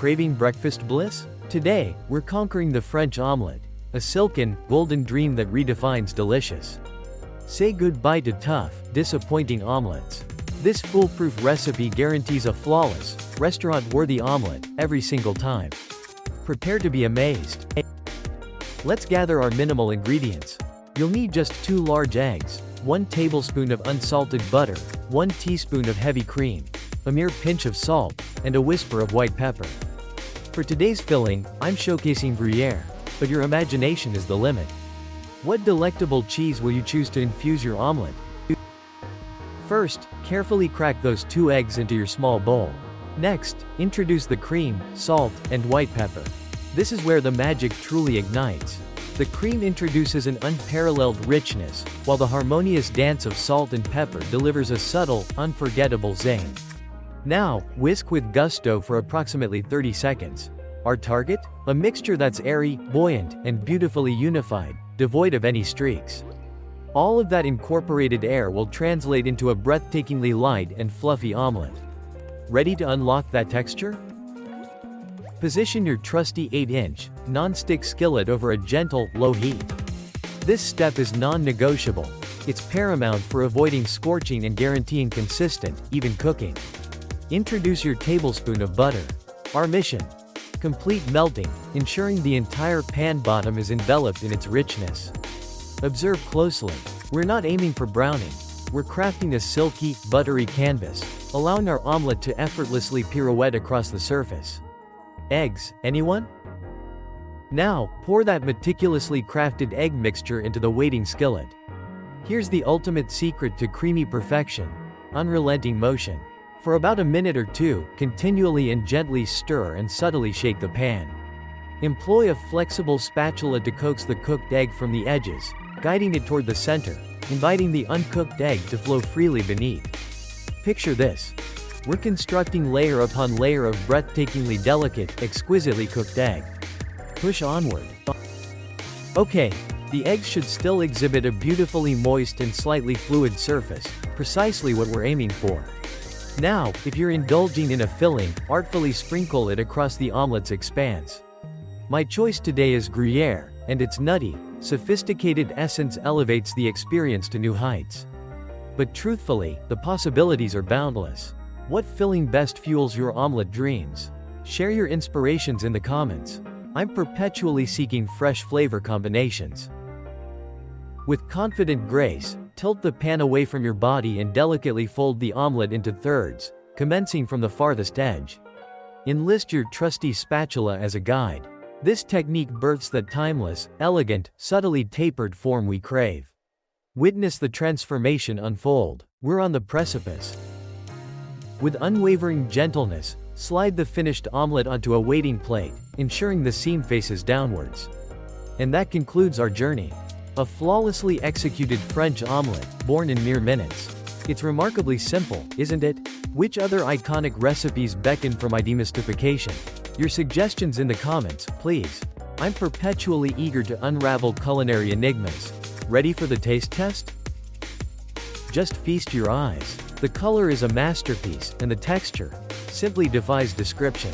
Craving breakfast bliss? Today, we're conquering the French omelette, a silken, golden dream that redefines delicious. Say goodbye to tough, disappointing omelettes. This foolproof recipe guarantees a flawless, restaurant-worthy omelette every single time. Prepare to be amazed. Let's gather our minimal ingredients. You'll need just 2 large eggs, 1 tablespoon of unsalted butter, 1 teaspoon of heavy cream, a mere pinch of salt, and a whisper of white pepper. For today's filling, I'm showcasing Gruyère, but your imagination is the limit. What delectable cheese will you choose to infuse your omelette? First, carefully crack those 2 eggs into your small bowl. Next, introduce the cream, salt, and white pepper. This is where the magic truly ignites. The cream introduces an unparalleled richness, while the harmonious dance of salt and pepper delivers a subtle, unforgettable zing. Now, whisk with gusto for approximately 30 seconds. Our target? A mixture that's airy, buoyant, and beautifully unified, devoid of any streaks. All of that incorporated air will translate into a breathtakingly light and fluffy omelette. Ready to unlock that texture? Position your trusty 8-inch, non-stick skillet over a gentle, low heat. This step is non-negotiable. It's paramount for avoiding scorching and guaranteeing consistent, even cooking. Introduce your tablespoon of butter. Our mission: complete melting, ensuring the entire pan bottom is enveloped in its richness. Observe closely. We're not aiming for browning. We're crafting a silky, buttery canvas, allowing our omelette to effortlessly pirouette across the surface. Eggs, anyone? Now, pour that meticulously crafted egg mixture into the waiting skillet. Here's the ultimate secret to creamy perfection: unrelenting motion. For about a minute or two, continually and gently stir and subtly shake the pan. Employ a flexible spatula to coax the cooked egg from the edges, guiding it toward the center, inviting the uncooked egg to flow freely beneath. Picture this. We're constructing layer upon layer of breathtakingly delicate, exquisitely cooked egg. Push onward. Okay, the eggs should still exhibit a beautifully moist and slightly fluid surface, precisely what we're aiming for. Now, if you're indulging in a filling, artfully sprinkle it across the omelette's expanse. My choice today is Gruyère, and its nutty, sophisticated essence elevates the experience to new heights. But truthfully, the possibilities are boundless. What filling best fuels your omelette dreams? Share your inspirations in the comments. I'm perpetually seeking fresh flavor combinations. With confident grace, tilt the pan away from your body and delicately fold the omelette into thirds, commencing from the farthest edge. Enlist your trusty spatula as a guide. This technique births that timeless, elegant, subtly tapered form we crave. Witness the transformation unfold. We're on the precipice. With unwavering gentleness, slide the finished omelette onto a waiting plate, ensuring the seam faces downwards. And that concludes our journey. A flawlessly executed French omelette, born in mere minutes. It's remarkably simple, isn't it? Which other iconic recipes beckon for my demystification? Your suggestions in the comments, please. I'm perpetually eager to unravel culinary enigmas. Ready for the taste test? Just feast your eyes. The color is a masterpiece, and the texture simply defies description.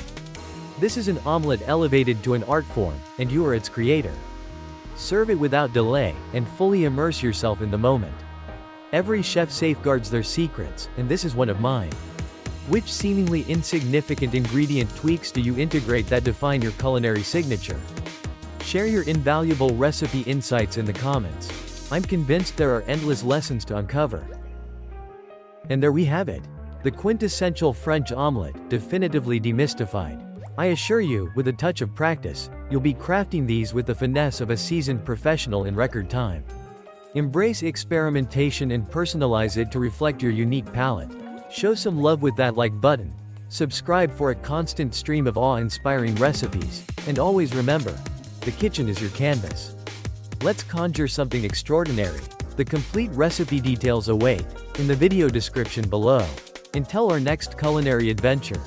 This is an omelette elevated to an art form, and you are its creator. Serve it without delay, and fully immerse yourself in the moment. Every chef safeguards their secrets, and this is one of mine. Which seemingly insignificant ingredient tweaks do you integrate that define your culinary signature? Share your invaluable recipe insights in the comments. I'm convinced there are endless lessons to uncover. And there we have it. The quintessential French omelette, definitively demystified. I assure you, with a touch of practice, you'll be crafting these with the finesse of a seasoned professional in record time. Embrace experimentation and personalize it to reflect your unique palate. Show some love with that like button. Subscribe for a constant stream of awe-inspiring recipes. And always remember, the kitchen is your canvas. Let's conjure something extraordinary. The complete recipe details await in the video description below. Until our next culinary adventure.